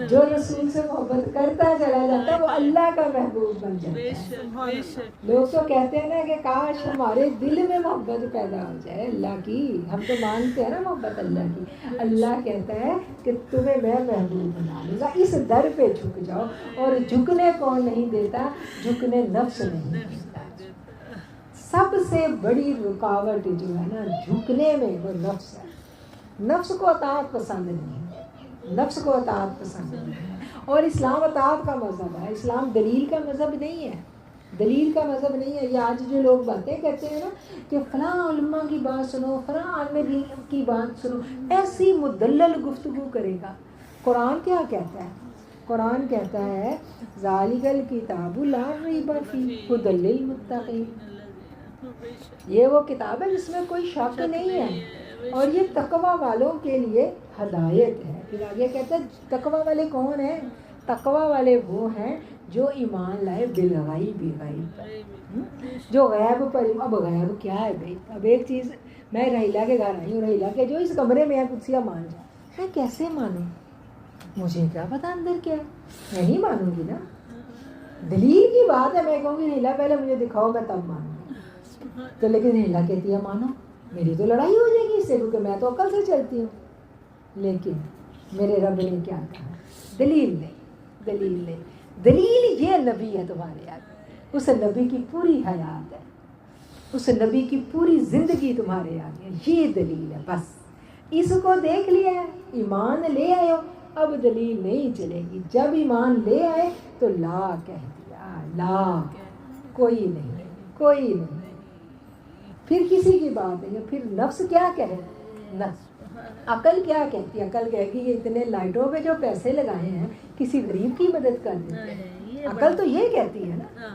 جو رسول سے محبت کرتا چلا جاتا ہے وہ اللہ کا محبوب بن جاتا ہے. لوگ تو کہتے ہیں نا کہ کاش ہمارے دل میں محبت پیدا ہو جائے اللہ کی. ہم تو مانتے ہیں نا محبت اللہ کی. اللہ کہتا ہے کہ تمہیں میں محبوب بنا لوں گا, اس در پہ جھک جاؤ. اور جھکنے کون نہیں دیتا, جھکنے نفس نہیں دیتا. سب سے بڑی رکاوٹ جو ہے نا جھکنے میں وہ نفس ہے. نفس کو اطاعت پسند نہیں ہے, نفس کو اطاعت پسند نہیں ہے. اور اسلام اطاعت کا مذہب ہے, اسلام دلیل کا مذہب نہیں ہے, دلیل کا مذہب نہیں ہے. یہ آج جو لوگ باتیں کہتے ہیں نا کہ فلاں علماء کی بات سنو, فلاں عالم دین کی بات سنو, ایسی مدلل گفتگو کرے گا. قرآن کیا کہتا ہے؟ قرآن کہتا ہے ذالک الکتاب لا ریب فیہ ھدی للمتقین. یہ وہ کتاب ہے جس میں کوئی شک نہیں ہے, اور یہ تقوی والوں کے لیے ہدایت ہے. پھر آگے کہتا ہے تقوی والے کون ہیں؟ تقوی والے وہ ہیں جو ایمان لائے بالغیب, غیب جو غیب پر. اب غیب کیا ہے بھائی؟ اب ایک چیز, میں رحیلہ کے گھر آئی ہوں, رحیلہ کے جو اس کمرے میں ہے قدسیہ مان جائے, میں کیسے مانوں؟ مجھے کیا پتا اندر کیا ہے, میں نہیں مانوں گی نا. دلیل کی بات ہے, میں کہوں گی رحیلہ پہلے مجھے دکھاؤ میں تب مانوں گی. تو لیکن رحیلہ کہتی ہے مانو, میری تو لڑائی ہو جائے گی اس سے, کیونکہ میں تو عقل سے چلتی ہوں. لیکن میرے رب نے کیا کہا؟ دلیل نہیں, دلیل نہیں. دلیل یہ نبی ہے تمہارے آگے, اس نبی کی پوری حیات ہے, اس نبی کی پوری زندگی تمہارے آگے, یہ دلیل ہے. بس اس کو دیکھ لیا ہے, ایمان لے آئے ہو, اب دلیل نہیں چلے گی. جب ایمان لے آئے تو لا کہہ دیا, لا, کوئی نہیں, پھر کسی کی بات نہیں. پھر نفس کیا کہے, نفس عقل کیا کہتی ہے؟ عقل کہے گی یہ اتنے لائٹوں پہ جو پیسے لگائے ہیں کسی غریب کی مدد کر دیتے ہیں. عقل تو یہ کہتی ہے نا,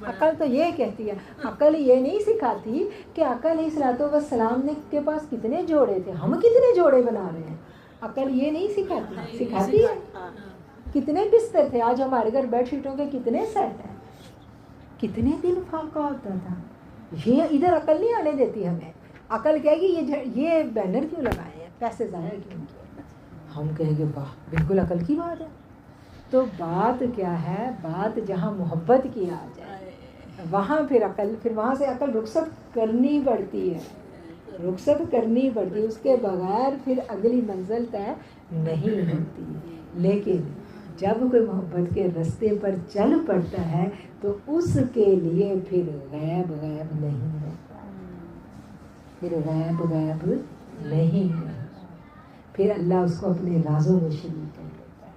عقل تو یہ کہتی ہے. عقل یہ نہیں سکھاتی کہ عقل علیہ الصلوۃ والسلام نے کے پاس کتنے جوڑے تھے, ہم کتنے جوڑے بنا رہے ہیں. عقل یہ نہیں سکھاتی, سکھاتی ہے کتنے بستر تھے, آج ہمارے گھر بیڈ شیٹوں کے کتنے سیٹ ہیں, کتنے دن فاقہ ہوتا تھا. یہ ادھر عقل نہیں آنے دیتی ہمیں. عقل کہے گی یہ بینر کیوں لگائے ہیں, پیسے ضائع کیوں کیے. ہم کہیں گے واہ بالکل عقل کی بات ہے. تو بات کیا ہے, بات جہاں محبت کی آ جائے وہاں پھر عقل, پھر وہاں سے عقل رخصت کرنی پڑتی ہے, رخصت کرنی پڑتی ہے. اس کے بغیر پھر اگلی منزل طے نہیں ہوتی. لیکن جب کوئی محبت کے راستے پر چل پڑتا ہے تو اس کے لیے پھر غیب نہیں ہوتا, پھر غیب نہیں ہوتا. پھر اللہ اس کو اپنے رازوں میں شریک کر دیتا ہے.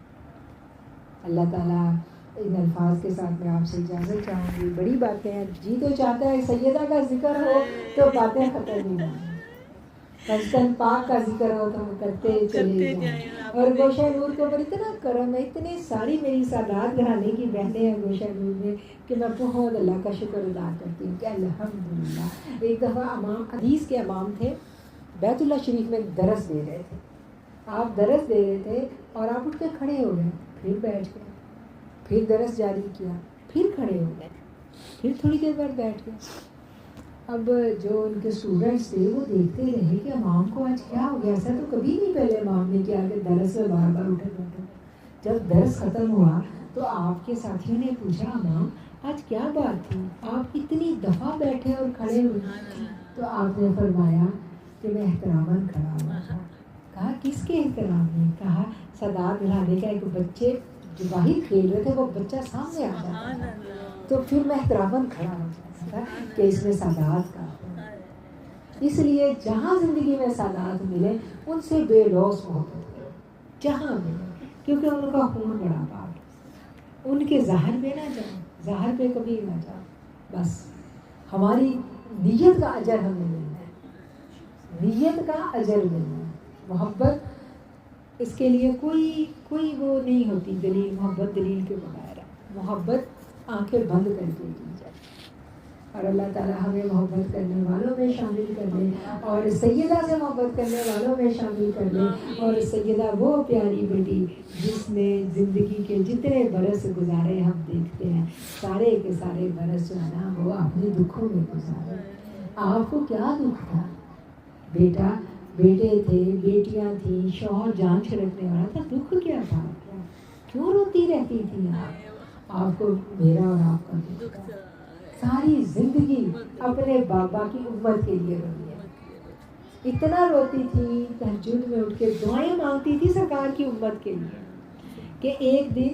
اللہ تعالیٰ ان الفاظ کے ساتھ میں آپ سے اجازت چاہوں گی. بڑی باتیں ہیں, جی تو چاہتا ہے سیدہ کا ذکر ہو تو باتیں ختم نہیں ہوں, حسن پاک کا ذکر ہو تو ہم کرتے چلے جائیں. اور گوشہ نور کے اوپر اتنا کرم ہے, اتنی ساری میری سادات گھرانے کی بہنیں ہیں گوشہ نور میں کہ میں بہت اللہ کا شکر ادا کرتی ہوں کہ الحمدللہ. ایک دفعہ امام حدیث کے امام تھے, بیت اللہ شریف میں درس دے رہے تھے. آپ درس دے رہے تھے اور آپ اٹھ کے کھڑے ہو گئے, پھر بیٹھ گئے, پھر درس جاری کیا, پھر کھڑے ہو گئے, پھر تھوڑی دیر بعد بیٹھ گئے. اب جو ان کے اسٹوڈنٹس تھے وہ دیکھتے رہے کہ امام کو آج کیا ہو گیا, ایسا تو کبھی نہیں پہلے امام نے کیا کہ درس میں بار بار اٹھے بیٹھے. جب درس ختم ہوا تو آپ کے ساتھیوں نے پوچھا امام آج کیا بات تھی, آپ اتنی دفعہ بیٹھے اور کھڑے ہوئے. تو آپ نے فرمایا کہ میں احتراماً کھڑا ہوا تھا. کہا کس کے احترام میں؟ کہا سادات گھرانے کا ایک بچے جو باہر کھیل رہے تھے وہ بچہ سامنے آ جاتا تھا تو پھر میں احتراماً کھڑا ہو جاتا تھا کہ اس میں سادات کا. اس لیے جہاں زندگی میں سادات ملے ان سے بے لوث محبت کرو, جہاں ملے, کیونکہ ان کا خون بڑا پاک ہے. ان کے ظاہر پہ نہ جاؤ, ظاہر پہ کبھی نہ جاؤ. بس ہماری نیت کا اجر ہمیں ملنا ہے, نیت کا اجر ملنا ہے. محبت اس کے لیے کوئی وہ نہیں ہوتی دلیل, محبت دلیل کے بغیر ہے. محبت آنکھیں بند کر کے کی جائے. اور اللہ تعالیٰ ہمیں محبت کرنے والوں میں شامل کر دے, اور سیدہ سے محبت کرنے والوں میں شامل کر دے. اور سیدہ وہ پیاری بیٹی جس نے زندگی کے جتنے برس گزارے ہم دیکھتے ہیں, سارے کے سارے برس جو ہے نا وہ اپنے دکھوں میں گزارے. آپ کو کیا دکھ تھا بیٹا, بیٹے تھے, بیٹیاں تھیں, شوہر جان چھڑکنے والا تھا, دکھ کیا تھا, کیوں روتی رہتی تھی آپ کو میرا اور آپ کا دکھ تھا. ساری زندگی اپنے بابا کی امت کے لیے روئی ہے. اتنا روتی تھی, تہجد میں اٹھ کے دعائیں مانگتی تھی سرکار کی امت کے لیے کہ ایک دن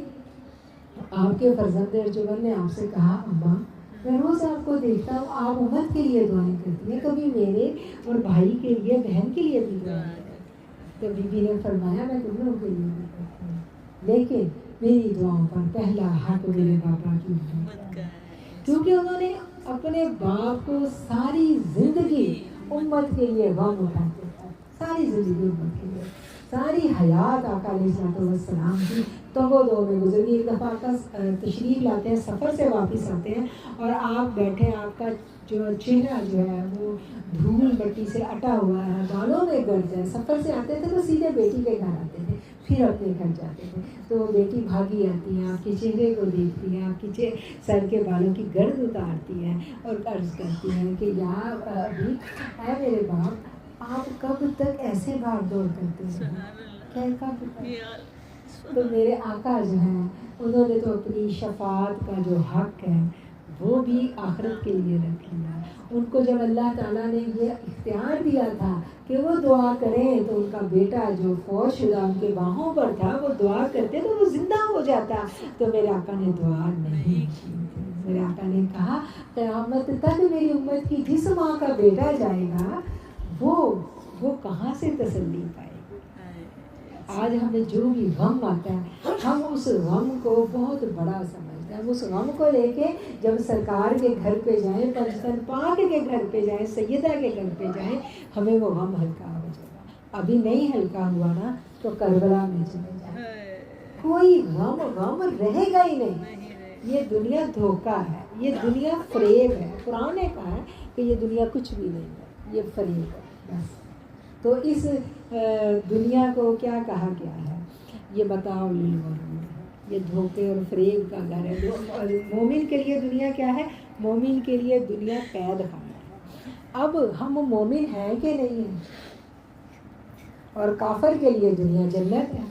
آپ کے فرزند ارجمن نے آپ سے کہا اماں میں روز آپ کو دیکھتا ہوں آپ امت کے لیے دعائیں کرتی ہیں, کبھی میرے اور بھائی کے لیے, بہن کے لیے بھی دعائیں کریں. تو بی بی نے فرمایا میں تم لوگوں کے لیے بھی کرتی ہوں, لیکن میری دعاؤں پر پہلا حق میرے بابا کی امت کا ہے, کیونکہ انہوں نے اپنے باپ کو ساری زندگی امت کے لیے غم اٹھاتے تھے, ساری زندگی امت کے لیے, ساری حیات آقا علیہ السلام کی تگو دو میں گزری. ایک دفعہ آقا تشریف لاتے ہیں, سفر سے واپس آتے ہیں اور آپ بیٹھے, آپ کا جو چہرہ جو ہے وہ دھول مٹی سے اٹا ہوا ہے, بالوں میں گرد ہے. سفر سے آتے تھے تو سیدھے بیٹی کے گھر آتے تھے, پھر اپنے گھر جاتے تھے. تو بیٹی بھاگی آتی ہیں, آپ کے چہرے کو دیکھتی ہیں, آپ کے سر کے بالوں کی گرد اتارتی ہیں اور عرض کرتی ہیں کہ یا ابھی اے میرے باپ آپ کب تک ایسے بھاگ دوڑ کرتے ہیں, کیا کب تک. تو میرے آقا جو ہیں انہوں نے تو اپنی شفاعت کا جو حق ہے وہ بھی آخرت کے لیے رکھ لیا. ان کو جب اللہ تعالیٰ نے یہ اختیار دیا تھا کہ وہ دعا کریں تو ان کا بیٹا جو فوت شدہ ان کے باہوں پر تھا وہ دعا کرتے تو وہ زندہ ہو جاتا. تو میرے آقا نے دعا نہیں کی. میرے آقا نے کہا قیامت تک میری امت کی جس ماں کا بیٹا جائے گا وہ کہاں سے تسلی پائے گی. آج ہمیں جو بھی غم آتا ہے ہم اس غم کو بہت بڑا سمجھتے ہیں. ہم اس غم کو لے کے جب سرکار کے گھر پہ جائیں، پنجتن پاک کے گھر پہ جائیں، سیدہ کے گھر پہ جائیں، ہمیں وہ غم ہلکا ہو جائے گا. ابھی نہیں ہلکا ہوا نا تو کربلا میں چلے جائیں، کوئی غم رہے گا ہی نہیں. یہ دنیا دھوکہ ہے، یہ دنیا فریب ہے. قرآن نے کہا ہے کہ یہ دنیا کچھ بھی نہیں ہے، یہ فریب ہے بس. تو اس دنیا کو کیا کہا گیا ہے؟ یہ متاع للغرور، یہ دھوکے اور فریب کا گھر ہے. مومن کے لیے دنیا کیا ہے؟ مومن کے لیے دنیا قید خانہ ہے. اب ہم مومن ہیں کہ نہیں ہیں؟ اور کافر کے لیے دنیا جنت ہے.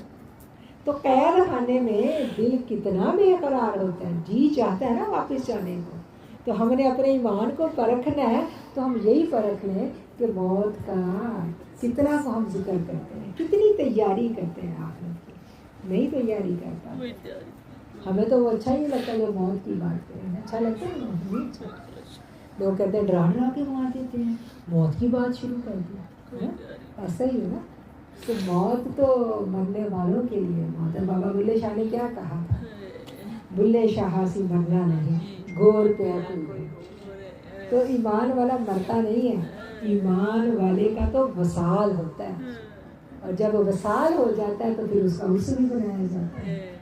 تو قید خانے میں دل کتنا بے قرار ہوتا ہے، جی چاہتا ہے نا واپس جانے کو. تو ہم نے اپنے ایمان کو پرکھنا ہے، تو ہم یہی پرکھ لیں کہ موت کا کتنا کو ہم ذکر کرتے ہیں، کتنی تیاری کرتے ہیں. آخرت کی نہیں تیاری کرتا. ہمیں تو وہ اچھا ہی لگتا ہے جو موت کی بات کریں. اچھا لگتا ہے نا. لوگ کہتے ہیں ڈرا کے مار دیتے ہیں، موت کی بات شروع کر دی. ایسا ہی ہے نا. تو موت تو مرنے والوں کے لیے موت ہے. بابا بلے شاہ نے کیا کہا تھا؟ بلے شاہ سی مرنا نہیں، گور پہ کوئی. تو ایمان والا مرتا نہیں ہے، ایمان والے کا تو وصال ہوتا ہے. اور جب وصال ہو جاتا ہے تو پھر اس کا عرس بھی منایا جاتا ہے.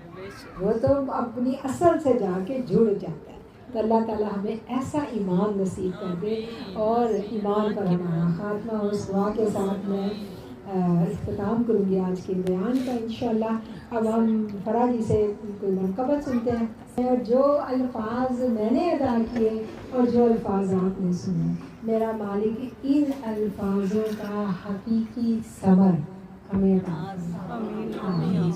وہ تو اپنی اصل سے جا کے جڑ جاتا ہے. تو اللہ تعالیٰ ہمیں ایسا ایمان نصیب کر دے. اور ایمان پر ہمارا خاتمہ اس دعا کے ساتھ میں اختتام کروں گی آج کے بیان کا انشاءاللہ. اب ہم فرا جی سے کوئی منقبت سنتے ہیں. اور جو الفاظ میں نے ادا کیے اور جو الفاظ آپ نے سنے، میرا مالک ان الفاظوں کا حقیقی ثمر ہمیں عطا فرمائے. آمین.